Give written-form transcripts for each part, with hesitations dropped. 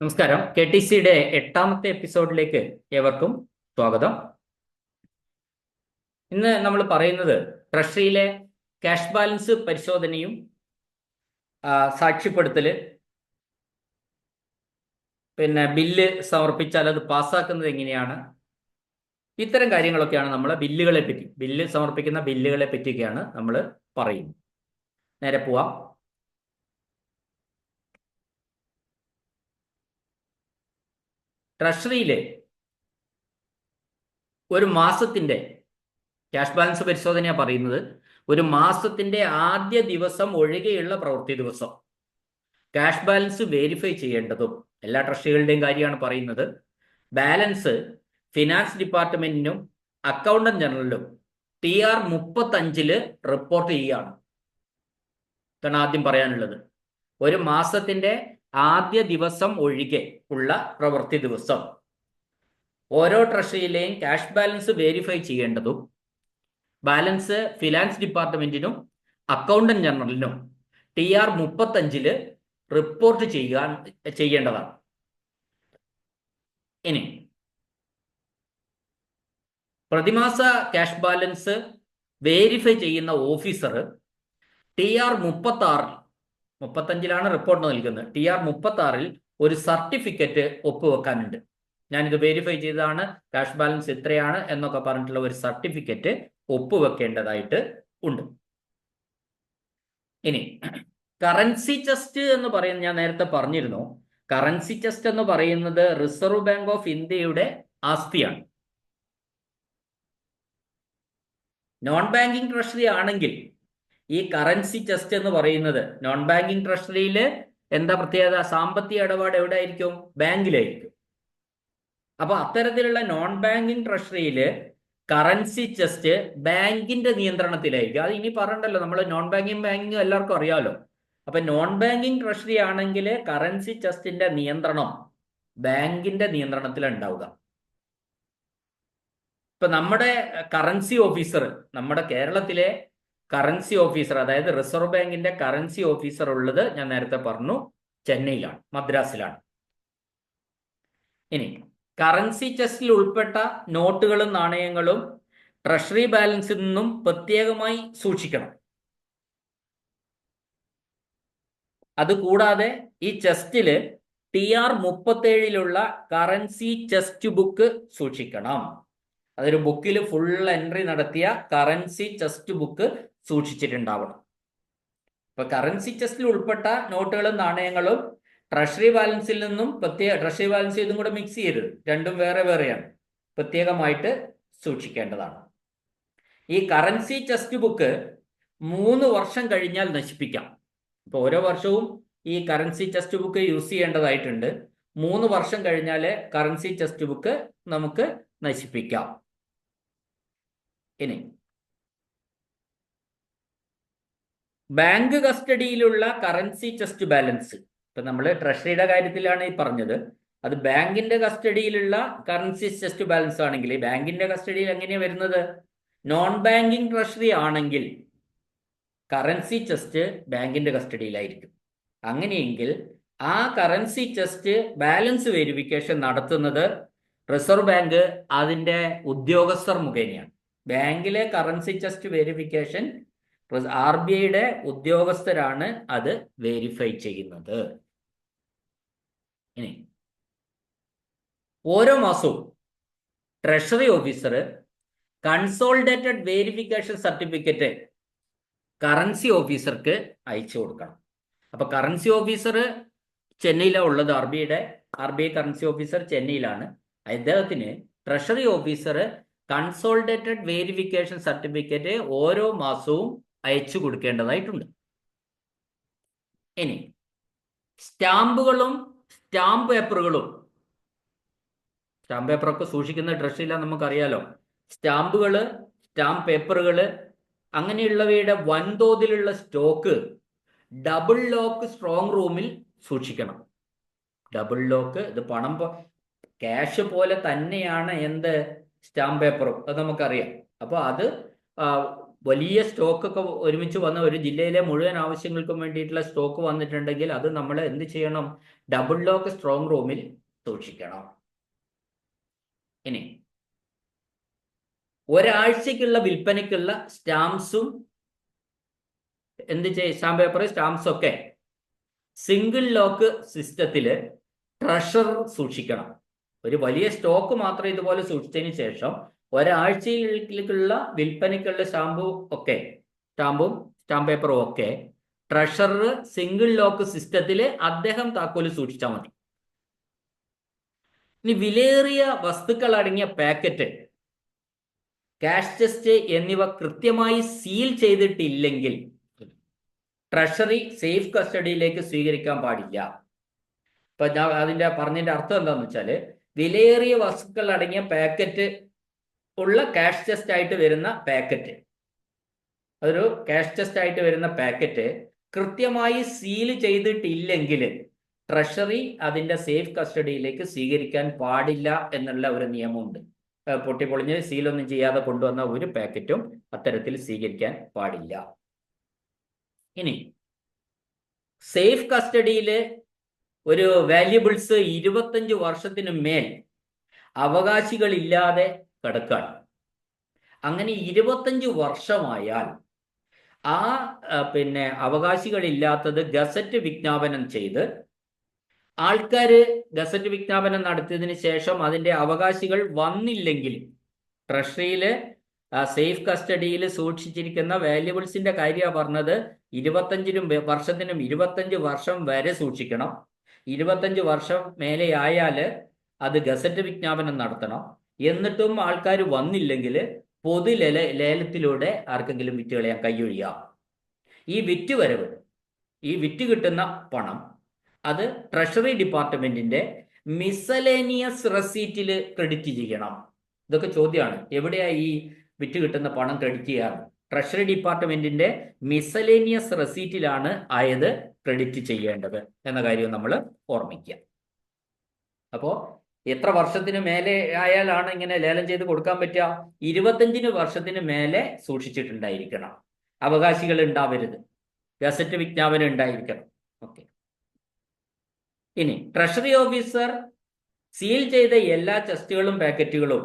നമസ്കാരം. KTCയുടെ 8ാമത്തെ എപ്പിസോഡിലേക്ക് ഏവർക്കും സ്വാഗതം. ഇന്ന് നമ്മൾ പറയുന്നത് ട്രഷറിയിലെ ക്യാഷ് ബാലൻസ് പരിശോധനയും സാക്ഷ്യപ്പെടുത്തല്, പിന്നെ ബില്ല് സമർപ്പിച്ചാൽ അത് പാസ്സാക്കുന്നത് എങ്ങനെയാണ്, ഇത്തരം കാര്യങ്ങളൊക്കെയാണ് നമ്മൾ ബില്ല് സമർപ്പിക്കുന്ന ബില്ലുകളെ പറ്റിയൊക്കെയാണ് നമ്മൾ പറയുന്നത്. നേരെ പോവാം. ട്രഷറിയിലെ ഒരു മാസത്തിന്റെ ക്യാഷ് ബാലൻസ് പരിശോധനയാണ് പറയുന്നത്. ഒരു മാസത്തിന്റെ ആദ്യ ദിവസം ഒഴികെയുള്ള പ്രവൃത്തി ദിവസം ക്യാഷ് ബാലൻസ് വെരിഫൈ ചെയ്യേണ്ടതും എല്ലാ ട്രഷറികളുടെയും കാര്യമാണ് പറയുന്നത്. ബാലൻസ് ഫിനാൻസ് ഡിപ്പാർട്ട്മെന്റിനും അക്കൗണ്ടന്റ് ജനറലിനും TR 35 റിപ്പോർട്ട് ചെയ്യുകയാണ്. ഇതാണ് ആദ്യം പറയാനുള്ളത്. ഒരു മാസത്തിന്റെ ആദ്യ ദിവസം ഒഴികെ ഉള്ള പ്രവൃത്തി ദിവസം ഓരോ ട്രഷറിയിലെയും ക്യാഷ് ബാലൻസ് വെരിഫൈ ചെയ്യേണ്ടതും ബാലൻസ് ഫിനാൻസ് ഡിപ്പാർട്ട്മെന്റിനും അക്കൗണ്ടന്റ് ജനറലിനും TR 35 റിപ്പോർട്ട് ചെയ്യേണ്ടതാണ്. ഇനി പ്രതിമാസ ക്യാഷ് ബാലൻസ് വെരിഫൈ ചെയ്യുന്ന ഓഫീസർ TR 35 റിപ്പോർട്ട് നൽകുന്നത്. TR 36 ഒരു സർട്ടിഫിക്കറ്റ് ഒപ്പുവെക്കാനുണ്ട്. ഞാനിത് വെരിഫൈ ചെയ്തതാണ്, ക്യാഷ് ബാലൻസ് ഇത്രയാണ് എന്നൊക്കെ പറഞ്ഞിട്ടുള്ള ഒരു സർട്ടിഫിക്കറ്റ് ഒപ്പുവെക്കേണ്ടതായിട്ട് ഉണ്ട്. ഇനി കറൻസി ചെസ്റ്റ് എന്ന് പറയുന്നത് ഞാൻ നേരത്തെ പറഞ്ഞിരുന്നു. കറൻസി ചെസ്റ്റ് എന്ന് പറയുന്നത് റിസർവ് ബാങ്ക് ഓഫ് ഇന്ത്യയുടെ ആസ്തിയാണ്. നോൺ ബാങ്കിങ് ട്രഷറി ആണെങ്കിൽ ഈ കറൻസി ചെസ്റ്റ് എന്ന് പറയുന്നത്, നോൺ ബാങ്കിങ് ട്രഷറിയിൽ എന്താ പ്രത്യേകത? സാമ്പത്തിക ഇടപാട് എവിടെ ആയിരിക്കും? ബാങ്കിലായിരിക്കും. അപ്പൊ അത്തരത്തിലുള്ള നോൺ ബാങ്കിങ് ട്രഷറിയിൽ കറൻസി ചെസ്റ്റ് ബാങ്കിന്റെ നിയന്ത്രണത്തിലായിരിക്കും. അത് ഇനി പറയണ്ടല്ലോ, നമ്മൾ നോൺ ബാങ്കിങ് എല്ലാവർക്കും അറിയാമല്ലോ. അപ്പൊ നോൺ ബാങ്കിങ് ട്രഷറി ആണെങ്കിൽ കറൻസി ചെസ്റ്റിന്റെ നിയന്ത്രണം ബാങ്കിന്റെ നിയന്ത്രണത്തിലാണ് ഉണ്ടാവുക. ഇപ്പൊ നമ്മുടെ കറൻസി ഓഫീസർ, നമ്മുടെ കേരളത്തിലെ കറൻസി ഓഫീസർ, അതായത് റിസർവ് ബാങ്കിന്റെ കറൻസി ഓഫീസർ ഉള്ളത് ഞാൻ നേരത്തെ പറഞ്ഞു ചെന്നൈയിലാണ്, മദ്രാസിലാണ്. ഇനി കറൻസി ചെസ്റ്റിൽ ഉൾപ്പെട്ട നോട്ടുകളും നാണയങ്ങളും ട്രഷറി ബാലൻസിൽ നിന്നും പ്രത്യേകമായി സൂക്ഷിക്കണം. അതുകൂടാതെ ഈ ചെസ്റ്റില് TR 37 കറൻസി ചെസ്റ്റ് ബുക്ക് സൂക്ഷിക്കണം. അതൊരു ബുക്കിൽ ഫുൾ എൻട്രി നടത്തിയ കറൻസി ചെസ്റ്റ് ബുക്ക് സൂക്ഷിച്ചിട്ടുണ്ടാവണം. ഇപ്പൊ കറൻസി ചെസ്റ്റിൽ ഉൾപ്പെട്ട നോട്ടുകളും നാണയങ്ങളും ട്രഷറി ബാലൻസിൽ നിന്നും ട്രഷറി ബാലൻസ് ഇതും കൂടെ മിക്സ് ചെയ്യരുത്, രണ്ടും വേറെ വേറെയാണ്, പ്രത്യേകമായിട്ട് സൂക്ഷിക്കേണ്ടതാണ്. ഈ കറൻസി ചെസ്റ്റ് ബുക്ക് 3 വർഷം കഴിഞ്ഞാൽ നശിപ്പിക്കാം. ഇപ്പൊ ഓരോ വർഷവും ഈ കറൻസി ചെസ്റ്റ് ബുക്ക് യൂസ് ചെയ്യേണ്ടതായിട്ടുണ്ട്. 3 വർഷം കഴിഞ്ഞാൽ കറൻസി ചെസ്റ്റ് ബുക്ക് നമുക്ക് നശിപ്പിക്കാം. ഇനി ബാങ്ക് കസ്റ്റഡിയിലുള്ള കറൻസി ചെസ്റ്റ് ബാലൻസ്, ഇപ്പൊ നമ്മൾ ട്രഷറിയുടെ കാര്യത്തിലാണ് ഈ പറഞ്ഞത്. അത് ബാങ്കിന്റെ കസ്റ്റഡിയിലുള്ള കറൻസി ചെസ്റ്റ് ബാലൻസ് ആണെങ്കിൽ, ബാങ്കിന്റെ കസ്റ്റഡിയിൽ എങ്ങനെയാണ് വരുന്നത്? നോൺ ബാങ്കിങ് ട്രഷറി ആണെങ്കിൽ കറൻസി ചെസ്റ്റ് ബാങ്കിന്റെ കസ്റ്റഡിയിലായിരിക്കും. അങ്ങനെയെങ്കിൽ ആ കറൻസി ചെസ്റ്റ് ബാലൻസ് വെരിഫിക്കേഷൻ നടത്തുന്നത് റിസർവ് ബാങ്ക് അതിന്റെ ഉദ്യോഗസ്ഥർ മുഖേനയാണ്. ബാങ്കിലെ കറൻസി ചെസ്റ്റ് വെരിഫിക്കേഷൻ RBIയുടെ ഉദ്യോഗസ്ഥരാണ് അത് വെരിഫൈ ചെയ്യുന്നത്. ഇനി ഓരോ മാസവും treasury officer consolidated verification certificate currency ഓഫീസർക്ക് അയച്ചു കൊടുക്കണം. അപ്പൊ കറൻസി ഓഫീസർ ചെന്നൈയിലാണ് ഉള്ളത്. RBI കറൻസി ഓഫീസർ ചെന്നൈയിലാണ്. അദ്ദേഹത്തിന് treasury officer consolidated verification certificate ഓരോ മാസവും അയച്ചു കൊടുക്കേണ്ടതായിട്ടുണ്ട്. ഇനി സ്റ്റാമ്പുകളും സ്റ്റാമ്പ് പേപ്പറൊക്കെ സൂക്ഷിക്കുന്ന ട്രഷറിയിലാണ്, നമുക്കറിയാലോ. സ്റ്റാമ്പുകള്, സ്റ്റാമ്പ് പേപ്പറുകള് അങ്ങനെയുള്ളവയുടെ വൻതോതിലുള്ള സ്റ്റോക്ക് ഡബിൾ ലോക്ക് സ്ട്രോങ് റൂമിൽ സൂക്ഷിക്കണം. ഡബിൾ ലോക്ക്, ഇത് പണം ക്യാഷ് പോലെ തന്നെയാണ് എന്ത് സ്റ്റാമ്പ് പേപ്പറും, അത് നമുക്കറിയാം. അപ്പോൾ അത് വലിയ സ്റ്റോക്കൊക്കെ ഒരുമിച്ച് വന്ന ഒരു ജില്ലയിലെ മുഴുവൻ ആവശ്യങ്ങൾക്കും വേണ്ടിയിട്ടുള്ള സ്റ്റോക്ക് വന്നിട്ടുണ്ടെങ്കിൽ അത് നമ്മൾ എന്ത് ചെയ്യണം? ഡബിൾ ലോക്ക് സ്ട്രോങ് റൂമിൽ സൂക്ഷിക്കണം. ഇനി ഒരാഴ്ചക്കുള്ള വിൽപ്പനയ്ക്കുള്ള സ്റ്റാമ്പ്സും സ്റ്റാമ്പ് പേപ്പർ, സ്റ്റാമ്പ്സ് ഒക്കെ സിംഗിൾ ലോക്ക് സിസ്റ്റത്തില് ട്രഷറർ സൂക്ഷിക്കണം. ഒരു വലിയ സ്റ്റോക്ക് മാത്രം ഇതുപോലെ സൂക്ഷിച്ചതിന് ശേഷം ഒരാഴ്ചയിലേക്കുള്ള വിൽപ്പനയ്ക്കുള്ള സ്റ്റാമ്പും സ്റ്റാമ്പ് പേപ്പറും ഒക്കെ ട്രഷറർ സിംഗിൾ ലോക്ക് സിസ്റ്റത്തില് അദ്ദേഹം താക്കോല് സൂക്ഷിച്ചാൽ മതി. ഇനി വിലയേറിയ വസ്തുക്കൾ അടങ്ങിയ പാക്കറ്റ്, ക്യാഷ് ചെസ്റ്റ് എന്നിവ കൃത്യമായി സീൽ ചെയ്തിട്ടില്ലെങ്കിൽ ട്രഷറി സേഫ് കസ്റ്റഡിയിലേക്ക് സ്വീകരിക്കാൻ പാടില്ല. ഇപ്പൊ ഞാൻ അതിന്റെ പറഞ്ഞതിന്റെ അർത്ഥം എന്താന്ന് വെച്ചാല്, വിലയേറിയ വസ്തുക്കൾ അടങ്ങിയ പാക്കറ്റ് ഉള്ള ക്യാഷ് ചെസ്റ്റ് ആയിട്ട് വരുന്ന പാക്കറ്റ്, അതൊരു ക്യാഷ് ചെസ്റ്റ് ആയിട്ട് വരുന്ന പാക്കറ്റ് കൃത്യമായി സീൽ ചെയ്തിട്ടില്ലെങ്കിൽ ട്രഷറി അതിന്റെ സേഫ് കസ്റ്റഡിയിലേക്ക് സ്വീകരിക്കാൻ പാടില്ല എന്നുള്ള ഒരു നിയമമുണ്ട്. പൊട്ടിപ്പൊളിഞ്ഞ് സീലൊന്നും ചെയ്യാതെ കൊണ്ടുവന്ന ഒരു പാക്കറ്റും അത്തരത്തിൽ സ്വീകരിക്കാൻ പാടില്ല. ഇനി സേഫ് കസ്റ്റഡിയില് ഒരു വാല്യുബിൾസ് 25 വർഷത്തിന് മേൽ അവകാശികളില്ലാതെ കിടക്കാണ്. അങ്ങനെ 25 വർഷമായാൽ ആ അവകാശികളില്ലാത്തത് ഗസറ്റ് വിജ്ഞാപനം ചെയ്ത് ആൾക്കാര് ഗസറ്റ് വിജ്ഞാപനം നടത്തിയതിനു ശേഷം അതിന്റെ അവകാശികൾ വന്നില്ലെങ്കിൽ ട്രഷറിയില് സേഫ് കസ്റ്റഡിയിൽ സൂക്ഷിച്ചിരിക്കുന്ന വാല്യുബിൾസിന്റെ കാര്യമാണ് പറഞ്ഞത്. 25 വർഷത്തിനും 25 വർഷം വരെ സൂക്ഷിക്കണം. 25 വർഷം മേലെ ആയാല് അത് ഗസറ്റ് വിജ്ഞാപനം നടത്തണം. എന്നിട്ടും ആൾക്കാർ വന്നില്ലെങ്കിൽ പൊതു ലേലത്തിലൂടെ ആർക്കെങ്കിലും വിറ്റ് കളയാൻ കൈയൊഴിയാം. ഈ വിറ്റ് കിട്ടുന്ന പണം അത് ട്രഷറി ഡിപ്പാർട്ട്മെന്റിന്റെ മിസലേനിയസ് റെസീറ്റിൽ ക്രെഡിറ്റ് ചെയ്യണം. ഇതൊക്കെ ചോദ്യമാണ്. എവിടെയാ ഈ വിറ്റ് കിട്ടുന്ന പണം ക്രെഡിറ്റ് ചെയ്യാറ്? ട്രഷറി ഡിപ്പാർട്ട്മെന്റിന്റെ മിസലേനിയസ് റെസീറ്റിലാണ് ആയത് ക്രെഡിറ്റ് ചെയ്യേണ്ടത് എന്ന കാര്യം നമ്മൾ ഓർമ്മിക്കുക. അപ്പോൾ എത്ര വർഷത്തിന് മേലെ ആയാലാണ് ഇങ്ങനെ ലേലം ചെയ്ത് കൊടുക്കാൻ പറ്റുക? 25 വർഷത്തിന് മേലെ സൂക്ഷിച്ചിട്ടുണ്ടായിരിക്കണം. അവകാശികൾ ഉണ്ടാവരുത്. ഗസറ്റ് വിജ്ഞാപനം ഉണ്ടായിരിക്കണം. ഓക്കെ. ഇനി ട്രഷറി ഓഫീസർ സീൽ ചെയ്ത എല്ലാ ചെസ്റ്റുകളും പാക്കറ്റുകളും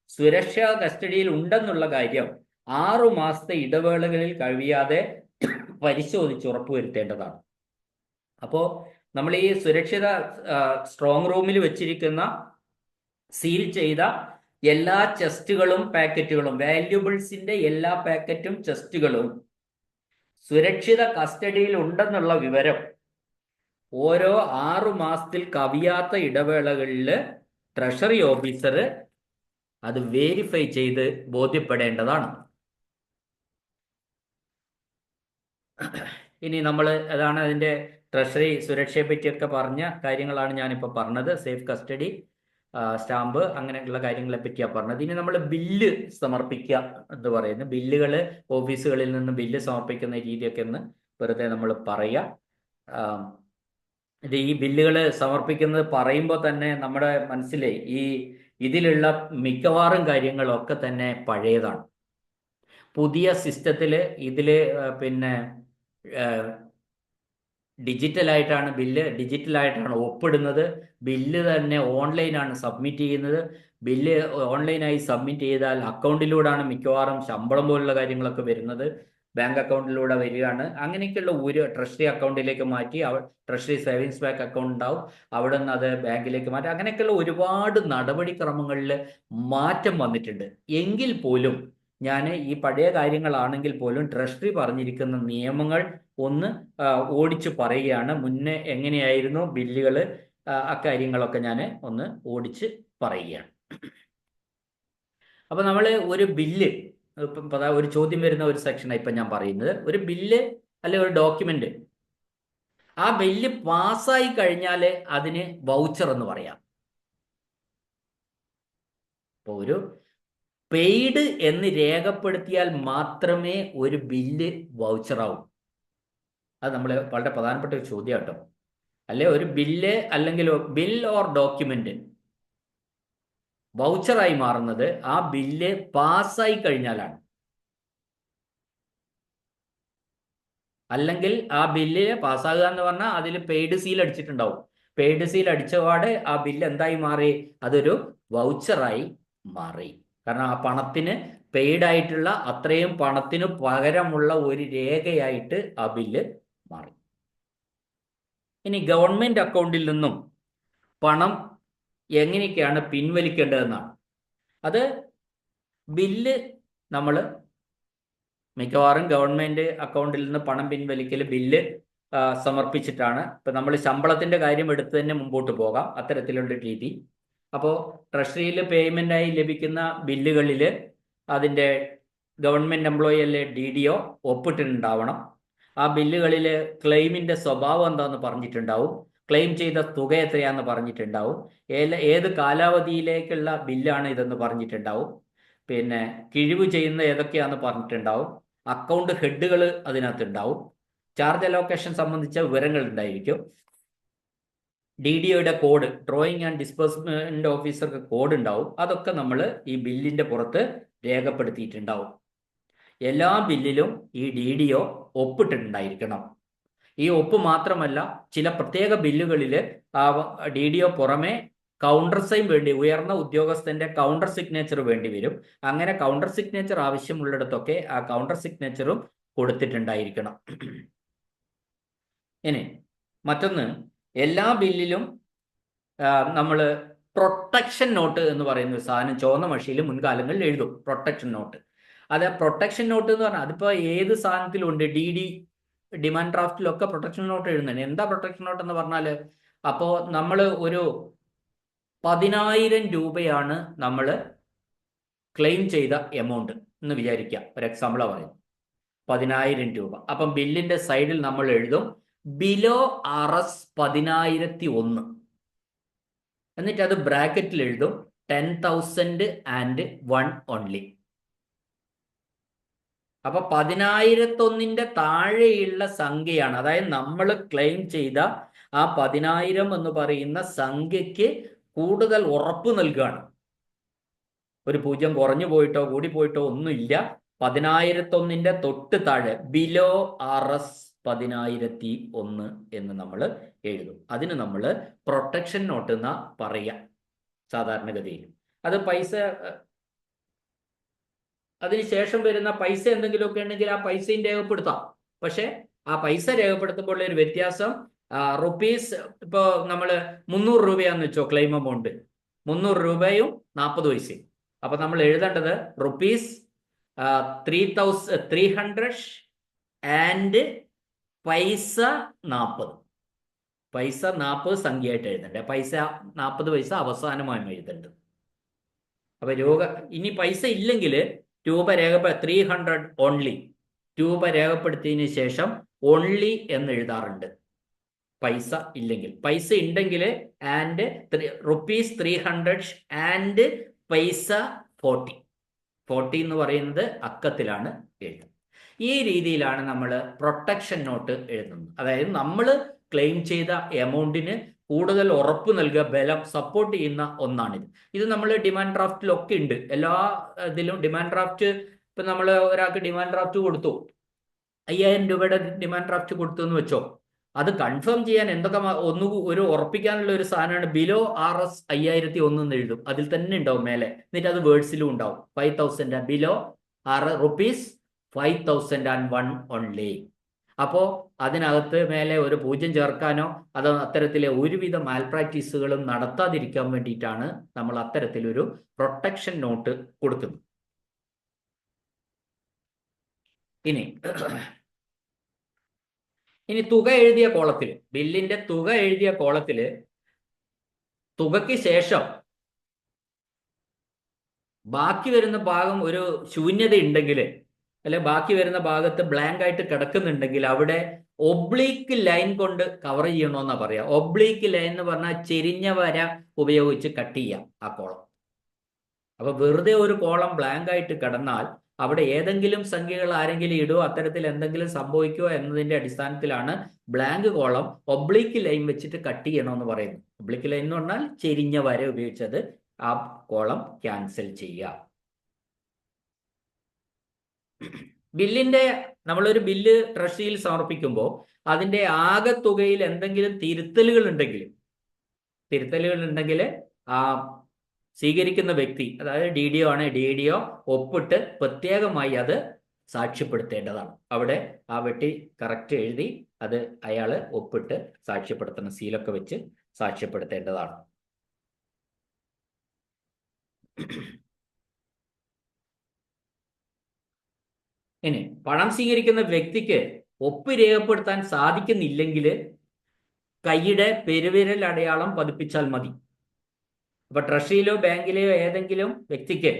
സുരക്ഷാ കസ്റ്റഡിയിൽ ഉണ്ടെന്നുള്ള കാര്യം 6 മാസത്തെ ഇടവേളകളിൽ കഴിയാതെ പരിശോധിച്ച് ഉറപ്പുവരുത്തേണ്ടതാണ്. അപ്പോൾ നമ്മൾ ഈ സുരക്ഷിത സ്ട്രോങ് റൂമിൽ വെച്ചിരിക്കുന്ന സീൽ ചെയ്ത എല്ലാ ചെസ്റ്റുകളും പാക്കറ്റുകളും, വാല്യുബിൾസിന്റെ എല്ലാ പാക്കറ്റും ചെസ്റ്റുകളും സുരക്ഷിത കസ്റ്റഡിയിൽ ഉണ്ടെന്നുള്ള വിവരം ഓരോ 6 മാസത്തിൽ കവിയാത്ത ഇടവേളകളിൽ ട്രഷറി ഓഫീസർ അത് വേരിഫൈ ചെയ്ത് ബോധ്യപ്പെടേണ്ടതാണ്. ഇനി അതാണ് അതിന്റെ ട്രഷറി സുരക്ഷയെ പറ്റിയൊക്കെ പറഞ്ഞ കാര്യങ്ങളാണ് ഞാനിപ്പോൾ പറഞ്ഞത്. സേഫ് കസ്റ്റഡി, സ്റ്റാമ്പ്, അങ്ങനെയുള്ള കാര്യങ്ങളെ പറ്റിയാണ് പറഞ്ഞത്. ഇനി നമ്മൾ ബില്ല് സമർപ്പിക്കുക എന്ന് പറയുന്നത്, ബില്ലുകൾ ഓഫീസുകളിൽ നിന്ന് ബില്ല് സമർപ്പിക്കുന്ന രീതിയൊക്കെ ഒന്ന് വെറുതെ നമ്മൾ പറയുക. ഈ ബില്ലുകൾ സമർപ്പിക്കുന്നത് പറയുമ്പോൾ തന്നെ നമ്മുടെ മനസ്സിൽ ഇതിലുള്ള മിക്കവാറും കാര്യങ്ങളൊക്കെ തന്നെ പഴയതാണ്. പുതിയ സിസ്റ്റത്തിൽ ഡിജിറ്റലായിട്ടാണ് ഒപ്പിടുന്നത്. ബില്ല് തന്നെ ഓൺലൈനാണ് സബ്മിറ്റ് ചെയ്യുന്നത്. ബില്ല് ഓൺലൈനായി സബ്മിറ്റ് ചെയ്താൽ അക്കൗണ്ടിലൂടെയാണ് മിക്കവാറും ശമ്പളം പോലുള്ള കാര്യങ്ങളൊക്കെ വരുന്നത്. ബാങ്ക് അക്കൗണ്ടിലൂടെ വരികയാണ്. അങ്ങനെയൊക്കെയുള്ള ഒരു ട്രഷറി അക്കൗണ്ടിലേക്ക് മാറ്റി, ട്രഷറി സേവിങ്സ് ബാങ്ക് അക്കൗണ്ട് ഉണ്ടാവും, അവിടെ നിന്ന് അത് ബാങ്കിലേക്ക് മാറ്റി, അങ്ങനെയൊക്കെയുള്ള ഒരുപാട് നടപടിക്രമങ്ങളിൽ മാറ്റം വന്നിട്ടുണ്ട്. എങ്കിൽ പോലും ഞാൻ ഈ പഴയ കാര്യങ്ങളാണെങ്കിൽ പോലും ട്രഷറി പറഞ്ഞിരിക്കുന്ന നിയമങ്ങൾ ഒന്ന് ഓടിച്ചു പറയുകയാണ്. മുന്നേ എങ്ങനെയായിരുന്നു ബില്ലുകൾ, അക്കാര്യങ്ങളൊക്കെ ഞാൻ ഒന്ന് ഓടിച്ച് പറയുകയാണ്. അപ്പൊ നമ്മൾ ഒരു ബില്ല്, ഒരു ചോദ്യം വരുന്ന ഒരു സെക്ഷനാണ് ഇപ്പം ഞാൻ പറയുന്നത്. ഒരു ബില്ല് അല്ലെ ഒരു ഡോക്യുമെന്റ്, ആ ബില്ല് പാസ്സായി കഴിഞ്ഞാൽ അതിന് വൗച്ചർ എന്ന് പറയാം. ഇപ്പൊ ഒരു പെയ്ഡ് എന്ന് രേഖപ്പെടുത്തിയാൽ മാത്രമേ ഒരു ബില്ല് വൗച്ചറാവൂ. അത് നമ്മൾ വളരെ പ്രധാനപ്പെട്ട ഒരു ചോദ്യം കേട്ടോ. അല്ലെ ഒരു ബില്ല് അല്ലെങ്കിൽ ബിൽ ഓർ ഡോക്യുമെന്റ് വൗച്ചറായി മാറുന്നത് ആ ബില്ല് പാസ്സായി കഴിഞ്ഞാലാണ്. അല്ലെങ്കിൽ ആ ബില്ല് പാസ്സാകുക എന്ന് പറഞ്ഞാൽ അതിൽ പെയ്ഡ് സീൽ അടിച്ചിട്ടുണ്ടാവും. പെയ്ഡ് സീൽ അടിച്ചപാട് ആ ബില്ല് എന്തായി മാറി? അതൊരു വൗച്ചറായി മാറി. കാരണം ആ പണത്തിന് പെയ്ഡ് ആയിട്ടുള്ള അത്രയും പണത്തിന് പകരമുള്ള ഒരു രേഖയായിട്ട് ആ ബില്ല് മാറി. ഇനി ഗവൺമെന്റ് അക്കൗണ്ടിൽ നിന്നും പണം എങ്ങനെയൊക്കെയാണ് പിൻവലിക്കേണ്ടതെന്നാണ്. അത് ബില്ല് നമ്മൾ മിക്കവാറും ഗവൺമെന്റ് അക്കൗണ്ടിൽ നിന്ന് പണം പിൻവലിക്കൽ ബില്ല് സമർപ്പിച്ചിട്ടാണ്. ഇപ്പൊ നമ്മൾ ശമ്പളത്തിന്റെ കാര്യം എടുത്ത് തന്നെ മുമ്പോട്ട് പോകാം, അത്തരത്തിലുള്ള രീതി. അപ്പോൾ ട്രഷറിയിൽ പേയ്മെന്റായി ലഭിക്കുന്ന ബില്ലുകളിൽ അതിന്റെ ഗവൺമെന്റ് എംപ്ലോയി അല്ലെ DDO ഒപ്പിട്ടിട്ടുണ്ടാവണം. ആ ബില്ലുകളിൽ ക്ലെയിമിന്റെ സ്വഭാവം എന്താന്ന് പറഞ്ഞിട്ടുണ്ടാവും, ക്ലെയിം ചെയ്ത തുക എത്രയാന്ന് പറഞ്ഞിട്ടുണ്ടാവും, ഏത് കാലാവധിയിലേക്കുള്ള ബില്ലാണ് ഇതെന്ന് പറഞ്ഞിട്ടുണ്ടാവും, പിന്നെ കിഴിവ് ചെയ്യുന്ന ഏതൊക്കെയാന്ന് പറഞ്ഞിട്ടുണ്ടാവും, അക്കൗണ്ട് ഹെഡുകൾ അതിനകത്തുണ്ടാവും, ചാർജ് അലോക്കേഷൻ സംബന്ധിച്ച വിവരങ്ങൾ ഉണ്ടായിരിക്കും, DDOയുടെ കോഡ്, ഡ്രോയിങ് ആൻഡ് ഡിസ്ബേഴ്സ്മെന്റ് ഓഫീസർക്ക് കോഡ് ഉണ്ടാവും. അതൊക്കെ നമ്മൾ ഈ ബില്ലിന്റെ പുറത്ത് രേഖപ്പെടുത്തിയിട്ടുണ്ടാവും. എല്ലാ ബില്ലിലും ഈ DDO ഒപ്പിട്ടിട്ടുണ്ടായിരിക്കണം. ഈ ഒപ്പ് മാത്രമല്ല, ചില പ്രത്യേക ബില്ലുകളിൽ ആ DDO പുറമെ കൗണ്ടർ സൈൻ വേണ്ടി, ഉയർന്ന ഉദ്യോഗസ്ഥന്റെ കൗണ്ടർ സിഗ്നേച്ചർ വേണ്ടി വരും. അങ്ങനെ കൗണ്ടർ സിഗ്നേച്ചർ ആവശ്യമുള്ളിടത്തൊക്കെ ആ കൗണ്ടർ സിഗ്നേച്ചറും കൊടുത്തിട്ടുണ്ടായിരിക്കണം. ഇനി മറ്റൊന്ന്, എല്ലാ ബില്ലിലും നമ്മൾ പ്രൊട്ടക്ഷൻ നോട്ട് എന്ന് പറയുന്ന ഒരു സാധനം ചുവന്ന മഷിയിൽ മുൻകാലങ്ങളിൽ എഴുതും, പ്രൊട്ടക്ഷൻ നോട്ട്. അത് പ്രൊട്ടക്ഷൻ നോട്ട് എന്ന് പറഞ്ഞാൽ അതിപ്പോൾ ഏത് സാധനത്തിലും ഉണ്ട്. ഡിമാൻഡ് ഡ്രാഫ്റ്റിലൊക്കെ പ്രൊട്ടക്ഷൻ നോട്ട് എഴുതുന്നുണ്ട്. എന്താ പ്രൊട്ടക്ഷൻ നോട്ട് എന്ന് പറഞ്ഞാൽ, അപ്പോൾ നമ്മൾ ഒരു 10,000 രൂപയാണ് നമ്മൾ ക്ലെയിം ചെയ്ത എമൗണ്ട് എന്ന് വിചാരിക്കുക. ഒരു എക്സാമ്പിളാണ് പറയുന്നത്, 10,000 രൂപ. അപ്പം ബില്ലിന്റെ സൈഡിൽ നമ്മൾ എഴുതും ബിലോ RS 10,001, എന്നിട്ട് അത് ബ്രാക്കറ്റിൽ എഴുതും 10,001 ഓൺലി. അപ്പൊ 10,001 താഴെയുള്ള സംഖ്യയാണ്, അതായത് നമ്മൾ ക്ലെയിം ചെയ്ത ആ 10,000 എന്ന് പറയുന്ന സംഖ്യക്ക് കൂടുതൽ ഉറപ്പ് നൽകുകയാണ്. ഒരു 0 കുറഞ്ഞു പോയിട്ടോ കൂടി പോയിട്ടോ ഒന്നുമില്ല. 10,001 തൊട്ട് താഴെ ബിലോ RS 10,001 എന്ന് നമ്മൾ എഴുതും. അതിന് നമ്മൾ പ്രൊട്ടക്ഷൻ നോട്ട് എന്നാ പറയാം സാധാരണഗതിയിൽ. അത് പൈസ, അതിനുശേഷം വരുന്ന പൈസ എന്തെങ്കിലുമൊക്കെ ഉണ്ടെങ്കിൽ ആ പൈസയും രേഖപ്പെടുത്താം. പക്ഷെ ആ പൈസ രേഖപ്പെടുത്തുമ്പോൾ ഒരു വ്യത്യാസം, റുപ്പീസ്, ഇപ്പോൾ നമ്മൾ 300 രൂപയാന്ന് വെച്ചോ ക്ലെയിം എമൗണ്ട്, 300 രൂപയും 40 പൈസയും. അപ്പൊ നമ്മൾ എഴുതേണ്ടത് റുപ്പീസ് 300 ആൻഡ് പൈസ 40. പൈസ 40 സംഖ്യയായിട്ട് എഴുതണ്ടേ, പൈസ 40 പൈസ അവസാനമാണ് എഴുതേണ്ടത്. അപ്പൊ ഇനി പൈസ ഇല്ലെങ്കിൽ രൂപ 300 ഓൺലി, രൂപ രേഖപ്പെടുത്തിയതിനു ശേഷം ഓൺലി എന്ന് എഴുതാറുണ്ട് പൈസ ഇല്ലെങ്കിൽ. പൈസ ഉണ്ടെങ്കിൽ ആൻഡ് റുപ്പീസ് 300 ആൻഡ് പൈസ 40 എന്ന് പറയുന്നത് അക്കത്തിലാണ് എഴുതുന്നത്. ഈ രീതിയിലാണ് നമ്മൾ പ്രൊട്ടക്ഷൻ നോട്ട് എഴുതുന്നത്. അതായത് നമ്മൾ ക്ലെയിം ചെയ്ത എമൗണ്ടിന് കൂടുതൽ ഉറപ്പ് നൽകുക, ബലം, സപ്പോർട്ട് ചെയ്യുന്ന ഒന്നാണിത്. ഇത് നമ്മൾ ഡിമാൻഡ് ഡ്രാഫ്റ്റിലൊക്കെ ഉണ്ട്. എല്ലാ ഇതിലും ഡിമാൻഡ് ഡ്രാഫ്റ്റ്, ഇപ്പൊ നമ്മൾ ഒരാൾക്ക് ഡിമാൻഡ് ഡ്രാഫ്റ്റ് കൊടുത്തു, 5,000 രൂപയുടെ ഡിമാൻഡ് ഡ്രാഫ്റ്റ് കൊടുത്തു എന്ന് വെച്ചോ, അത് കൺഫേം ചെയ്യാൻ എന്തൊക്കെ ഒരു ഉറപ്പിക്കാനുള്ള ഒരു സാധനമാണ് ബിലോ RS 5,001 എന്ന് എഴുതും. അതിൽ തന്നെ ഉണ്ടാവും മേലെ, എന്നിട്ട് അത് വേർഡ്സിലും ഉണ്ടാവും 5,000 ബിലോ റുപ്പീസ് 5,001 ഓൺലി. അപ്പോ അതിനകത്ത് മേലെ ഒരു 0 ചേർക്കാനോ അതോ അത്തരത്തിലെ ഒരുവിധ മാൽ പ്രാക്ടീസുകളും നടത്താതിരിക്കാൻ വേണ്ടിയിട്ടാണ് നമ്മൾ അത്തരത്തിലൊരു പ്രൊട്ടക്ഷൻ നോട്ട് കൊടുക്കുന്നത്. ഇനി തുക എഴുതിയ കോളത്തിൽ, ബില്ലിന്റെ തുക എഴുതിയ കോളത്തിൽ തുകയ്ക്ക് ശേഷം ബാക്കി വരുന്ന ഭാഗം ഒരു ശൂന്യത ഉണ്ടെങ്കിൽ, അല്ലെ ബാക്കി വരുന്ന ഭാഗത്ത് ബ്ലാങ്ക് ആയിട്ട് കിടക്കുന്നുണ്ടെങ്കിൽ അവിടെ ഒബ്ലീക്ക് ലൈൻ കൊണ്ട് കവർ ചെയ്യണമെന്നാ പറയാ. ഒബ്ലീക്ക് ലൈൻ എന്ന് പറഞ്ഞാൽ ചെരിഞ്ഞ വര ഉപയോഗിച്ച് കട്ട് ചെയ്യാം ആ കോളം. അപ്പൊ വെറുതെ ഒരു കോളം ബ്ലാങ്ക് ആയിട്ട് കിടന്നാൽ അവിടെ ഏതെങ്കിലും സംഖ്യകൾ ആരെങ്കിലും ഇടുമോ, അത്തരത്തിൽ എന്തെങ്കിലും സംഭവിക്കുമോ എന്നതിന്റെ അടിസ്ഥാനത്തിലാണ് ബ്ലാങ്ക് കോളം ഒബ്ലീക്ക് ലൈൻ വെച്ചിട്ട് കട്ട് ചെയ്യണമെന്ന് പറയുന്നത്. ഒബ്ലീക്ക് ലൈൻ എന്ന് പറഞ്ഞാൽ ചെരിഞ്ഞ വര ഉപയോഗിച്ചത് ആ കോളം ക്യാൻസൽ ചെയ്യുക. ബില്ലിന്റെ നമ്മളൊരു ബില്ല് ട്രഷറിയിൽ സമർപ്പിക്കുമ്പോൾ അതിന്റെ ആകെ തുകയിൽ എന്തെങ്കിലും തിരുത്തലുകൾ ഉണ്ടെങ്കിൽ ആ സ്വീകരിക്കുന്ന വ്യക്തി, അതായത് DDO ആണ്, DDO ഒപ്പിട്ട് പ്രത്യേകമായി അത് സാക്ഷ്യപ്പെടുത്തേണ്ടതാണ്. അവിടെ ആ വെട്ടി കറക്റ്റ് എഴുതി അത് അയാള് ഒപ്പിട്ട് സാക്ഷ്യപ്പെടുത്തണം, സീലൊക്കെ വെച്ച് സാക്ഷ്യപ്പെടുത്തേണ്ടതാണ്. ഇനി പണം സ്വീകരിക്കുന്ന വ്യക്തിക്ക് ഒപ്പ് രേഖപ്പെടുത്താൻ സാധിക്കുന്നില്ലെങ്കിൽ കൈയുടെ പെരുവിരൽ അടയാളം പതിപ്പിച്ചാൽ മതി. അപ്പൊ ട്രഷറിയിലോ ബാങ്കിലെയോ ഏതെങ്കിലും വ്യക്തിക്ക്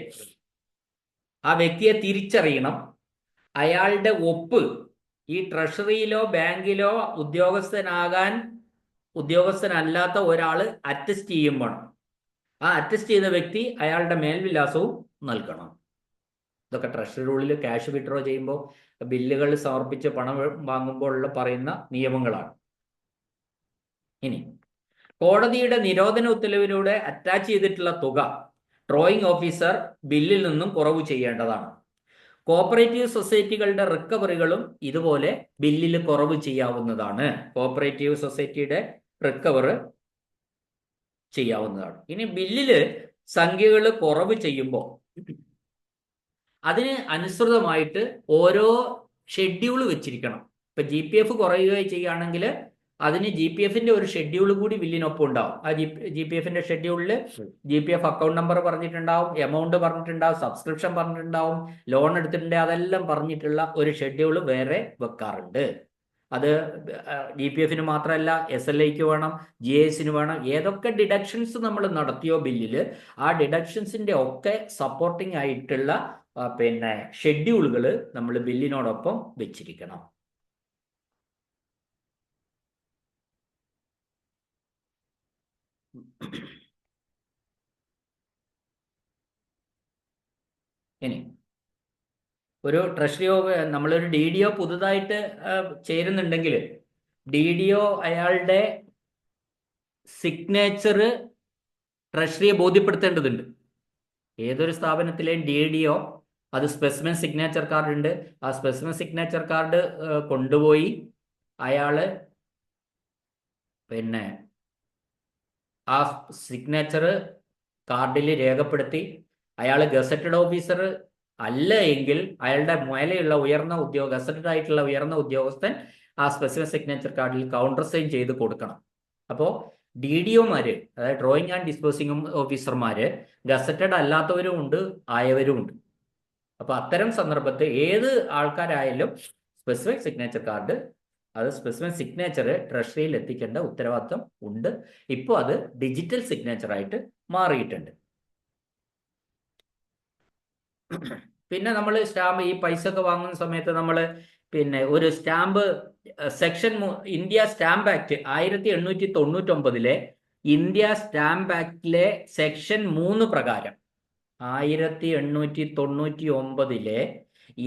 ആ വ്യക്തിയെ തിരിച്ചറിയണം. അയാളുടെ ഒപ്പ് ഈ ട്രഷറിയിലോ ബാങ്കിലോ ഉദ്യോഗസ്ഥനല്ലാത്ത ഒരാൾ അറ്റസ്റ്റ് ചെയ്യുമ്പോൾ ആ അറ്റസ്റ്റ് ചെയ്ത വ്യക്തി അയാളുടെ മേൽവിലാസവും നൽകണം. ഇതൊക്കെ ട്രഷറിയുടെ ക്യാഷ് വിഡ്രോ ചെയ്യുമ്പോൾ ബില്ലുകൾ സമർപ്പിച്ച് പണം വാങ്ങുമ്പോൾ പറയുന്ന നിയമങ്ങളാണ്. ഇനി കോടതിയുടെ നിരോധന ഉത്തരവിലൂടെ അറ്റാച്ച് ചെയ്തിട്ടുള്ള തുക ഡ്രോയിങ് ഓഫീസർ ബില്ലിൽ നിന്നും കുറവ് ചെയ്യേണ്ടതാണ്. കോപ്പറേറ്റീവ് സൊസൈറ്റികളുടെ റിക്കവറികളും ഇതുപോലെ ബില്ലിൽ കുറവ് ചെയ്യാവുന്നതാണ്. കോപ്പറേറ്റീവ് സൊസൈറ്റിയുടെ റിക്കവർ ചെയ്യാവുന്നതാണ്. ഇനി ബില്ലില് സംഖ്യകൾ കുറവ് ചെയ്യുമ്പോൾ അതിന് അനുസൃതമായിട്ട് ഓരോ ഷെഡ്യൂൾ വെച്ചിരിക്കണം. ഇപ്പൊ GPF കുറയുകയും ചെയ്യുകയാണെങ്കിൽ അതിന് GPFന്റെ ഒരു ഷെഡ്യൂൾ കൂടി ബില്ലിനൊപ്പം ഉണ്ടാവും. ആ GPFന്റെ ഷെഡ്യൂളിൽ GPF അക്കൗണ്ട് നമ്പർ പറഞ്ഞിട്ടുണ്ടാവും, എമൗണ്ട് പറഞ്ഞിട്ടുണ്ടാവും, സബ്സ്ക്രിപ്ഷൻ പറഞ്ഞിട്ടുണ്ടാവും, ലോൺ എടുത്തിട്ടുണ്ടെങ്കിൽ അതെല്ലാം പറഞ്ഞിട്ടുള്ള ഒരു ഷെഡ്യൂൾ വേറെ വെക്കാറുണ്ട്. അത് GPFന് മാത്രമല്ല, SLIക്ക് വേണം, GISന് വേണം. ഏതൊക്കെ ഡിഡക്ഷൻസ് നമ്മൾ നടത്തിയോ ബില്ലില് ആ ഡിഡക്ഷൻസിന്റെ ഒക്കെ സപ്പോർട്ടിംഗ് ആയിട്ടുള്ള ഷെഡ്യൂളുകൾ നമ്മൾ ബില്ലിനോടൊപ്പം വെച്ചിരിക്കണം. ഇനി ഒരു ട്രഷറിയോ നമ്മളൊരു DDO പുതുതായിട്ട് ചേരുന്നുണ്ടെങ്കിൽ DDO അയാളുടെ സിഗ്നേച്ചർ ട്രഷറിയെ ബോധ്യപ്പെടുത്തേണ്ടതുണ്ട്. ഏതൊരു സ്ഥാപനത്തിലെയും DDO അത് സ്പെസിമെൻ സിഗ്നേച്ചർ കാർഡ് ഉണ്ട്. ആ സ്പെസിമെൻ സിഗ്നേച്ചർ കാർഡ് കൊണ്ടുപോയി അയാള് ആ സിഗ്നേച്ചർ കാർഡിൽ രേഖപ്പെടുത്തി അയാൾ ഗസറ്റഡ് ഓഫീസർ അല്ല എങ്കിൽ അയാളുടെ മേലെയുള്ള ഗസറ്റഡ് ആയിട്ടുള്ള ഉയർന്ന ഉദ്യോഗസ്ഥൻ ആ സ്പെസിഫിക് സിഗ്നേച്ചർ കാർഡിൽ കൗണ്ടർ സൈൻ ചെയ്ത് കൊടുക്കണം. അപ്പോൾ DDOമാര്, അതായത് ഡ്രോയിങ് ആൻഡ് ഡിസ്പോസിംഗ് ഓഫീസർമാര് ഗസറ്റഡ് അല്ലാത്തവരും ഉണ്ട്, ആയവരും ഉണ്ട്. അപ്പൊ അത്തരം സന്ദർഭത്തിൽ ഏത് ആൾക്കാരായാലും സ്പെസിഫിക് സിഗ്നേച്ചർ കാർഡ്, അത് സ്പെസിഫിക് സിഗ്നേച്ചർ ട്രഷറിയിൽ എത്തിക്കേണ്ട ഉത്തരവാദിത്വം ഉണ്ട്. ഇപ്പോൾ അത് ഡിജിറ്റൽ സിഗ്നേച്ചർ ആയിട്ട് മാറിയിട്ടുണ്ട്. പിന്നെ നമ്മൾ സ്റ്റാമ്പ് ഈ പൈസ ഒക്കെ വാങ്ങുന്ന സമയത്ത് നമ്മൾ ഒരു stamp India stamp act 1899 India stamp ആക്ടിലെ സെക്ഷൻ 3 പ്രകാരം 1899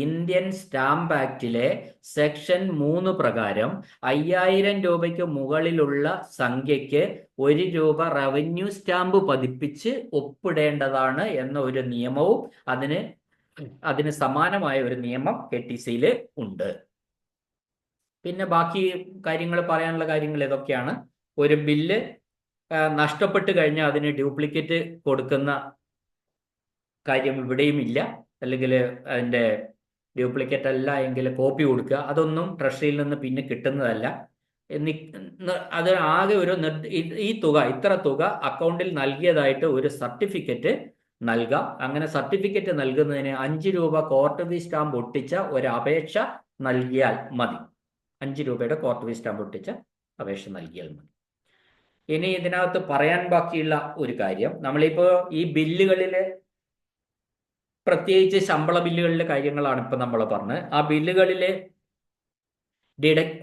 ഇന്ത്യൻ സ്റ്റാമ്പ് ആക്ടിലെ സെക്ഷൻ 3 പ്രകാരം 5000 രൂപയ്ക്ക് മുകളിലുള്ള സംഖ്യയ്ക്ക് 1 രൂപ റവന്യൂ സ്റ്റാമ്പ് പതിപ്പിച്ച് ഒപ്പിടേണ്ടതാണ് എന്ന ഒരു നിയമവും അതിന് സമാനമായ ഒരു നിയമം KTCയിൽ ഉണ്ട്. പിന്നെ ബാക്കി കാര്യങ്ങൾ പറയാനുള്ള കാര്യങ്ങൾ ഇതൊക്കെയാണ്. ഒരു ബില്ല് നഷ്ടപ്പെട്ട് കഴിഞ്ഞാൽ അതിന് ഡ്യൂപ്ലിക്കേറ്റ് കൊടുക്കുന്ന കാര്യം ഇവിടെയും ഇല്ല. അല്ലെങ്കിൽ അതിൻ്റെ ഡ്യൂപ്ലിക്കേറ്റ് അല്ല എങ്കിൽ കോപ്പി കൊടുക്കുക, അതൊന്നും ട്രഷറിയിൽ നിന്ന് പിന്നെ കിട്ടുന്നതല്ല. അത് ആകെ ഇത്ര തുക അക്കൗണ്ടിൽ നൽകിയതായിട്ട് ഒരു സർട്ടിഫിക്കറ്റ് നൽകാം. അങ്ങനെ സർട്ടിഫിക്കറ്റ് നൽകുന്നതിന് 5 രൂപ കോർട്ട് ഫീ സ്റ്റാമ്പ് ഒട്ടിച്ച ഒരു അപേക്ഷ നൽകിയാൽ മതി. 5 രൂപയുടെ കോർട്ട് ഫീ സ്റ്റാമ്പ് ഒട്ടിച്ച അപേക്ഷ നൽകിയാൽ മതി. ഇനി ഇതിനകത്ത് പറയാൻ ബാക്കിയുള്ള ഒരു കാര്യം, നമ്മളിപ്പോ ഈ ബില്ലുകളിൽ പ്രത്യേകിച്ച് ശമ്പള ബില്ലുകളിലെ കാര്യങ്ങളാണ് ഇപ്പൊ നമ്മൾ പറഞ്ഞത്. ആ ബില്ലുകളിൽ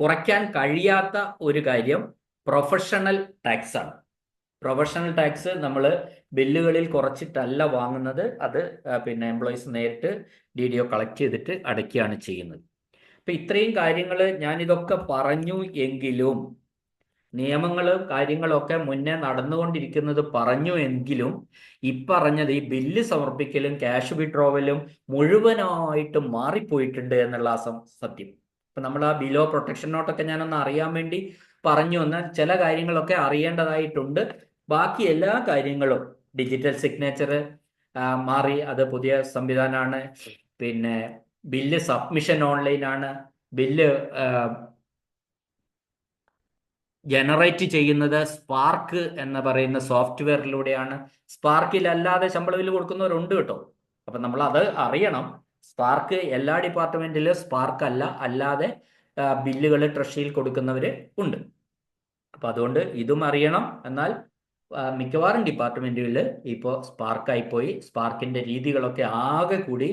കുറയ്ക്കാൻ കഴിയാത്ത ഒരു കാര്യം പ്രൊഫഷണൽ ടാക്സ് ആണ്. പ്രൊഫഷണൽ ടാക്സ് നമ്മൾ ബില്ലുകളിൽ കുറച്ചിട്ടല്ല വാങ്ങുന്നത്, അത് എംപ്ലോയീസ് നേരിട്ട് DDO കളക്ട് ചെയ്തിട്ട് അടയ്ക്കുകയാണ് ചെയ്യുന്നത്. അപ്പൊ ഇത്രയും കാര്യങ്ങൾ ഞാനിതൊക്കെ പറഞ്ഞു എങ്കിലും നിയമങ്ങളും കാര്യങ്ങളും ഒക്കെ മുന്നേ നടന്നുകൊണ്ടിരിക്കുന്നത് പറഞ്ഞു എങ്കിലും ഇപ്പറഞ്ഞത് ഈ ബില്ല് സമർപ്പിക്കലും ക്യാഷ് വിഡ്രോവലും മുഴുവനായിട്ടും മാറിപ്പോയിട്ടുണ്ട് എന്നുള്ള സത്യം. ഇപ്പൊ നമ്മൾ ആ ബിലോ പ്രൊട്ടക്ഷൻ നോട്ടൊക്കെ ഞാനൊന്ന് അറിയാൻ വേണ്ടി പറഞ്ഞു. എന്നാൽ ചില കാര്യങ്ങളൊക്കെ അറിയേണ്ടതായിട്ടുണ്ട്. ബാക്കി എല്ലാ കാര്യങ്ങളും ഡിജിറ്റൽ സിഗ്നേച്ചർ മാറി, അത് പുതിയ സംവിധാനമാണ്. പിന്നെ ബില്ല് സബ്മിഷൻ ഓൺലൈനാണ്. ബില്ല് ജനറേറ്റ് ചെയ്യുന്നത് സ്പാർക്ക് എന്ന് പറയുന്ന സോഫ്റ്റ്വെയറിലൂടെയാണ്. സ്പാർക്കിൽ അല്ലാതെ ശമ്പള ബില്ല് കൊടുക്കുന്നവരുണ്ട് കേട്ടോ. അപ്പൊ നമ്മൾ അത് അറിയണം. സ്പാർക്ക് എല്ലാ ഡിപ്പാർട്ട്മെന്റിലും സ്പാർക്ക് അല്ല, അല്ലാതെ ബില്ലുകൾ ട്രഷറിയിൽ കൊടുക്കുന്നവര് ഉണ്ട്. അപ്പൊ അതുകൊണ്ട് ഇതും അറിയണം. എന്നാൽ മിക്കവാറും ഡിപ്പാർട്ട്മെന്റുകളിൽ ഇപ്പോൾ സ്പാർക്കായി പോയി. സ്പാർക്കിന്റെ രീതികളൊക്കെ ആകെ കൂടി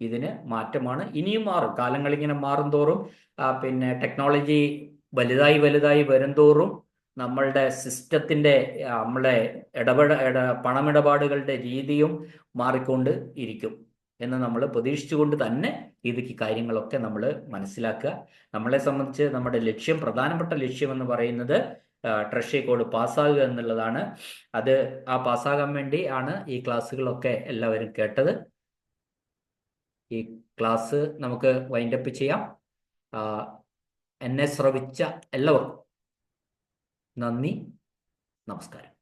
ഇതിന് മാറ്റമാണ്. ഇനിയും മാറും. കാലങ്ങൾ ഇങ്ങനെ മാറും തോറും പിന്നെ ടെക്നോളജി വലുതായി വരും തോറും നമ്മളുടെ സിസ്റ്റത്തിന്റെ നമ്മളെ പണമിടപാടുകളുടെ രീതിയും മാറിക്കൊണ്ട് ഇരിക്കും എന്ന് നമ്മൾ പ്രതീക്ഷിച്ചുകൊണ്ട് തന്നെ ഇത് കാര്യങ്ങളൊക്കെ നമ്മൾ മനസ്സിലാക്കുക. നമ്മളെ സംബന്ധിച്ച് നമ്മുടെ ലക്ഷ്യം, പ്രധാനപ്പെട്ട ലക്ഷ്യം എന്ന് പറയുന്നത് ട്രഷറി കോഡ് പാസ്സാകുക എന്നുള്ളതാണ്. അത് ആ പാസ്സാകാൻ വേണ്ടി ആണ് ഈ ക്ലാസ്സുകളൊക്കെ എല്ലാവരും കേട്ടത്. ഈ ക്ലാസ് നമുക്ക് വൈൻഡപ്പ് ചെയ്യാം. എന്നെ ശ്രവിച്ച എല്ലാവർക്കും നന്ദി, നമസ്കാരം.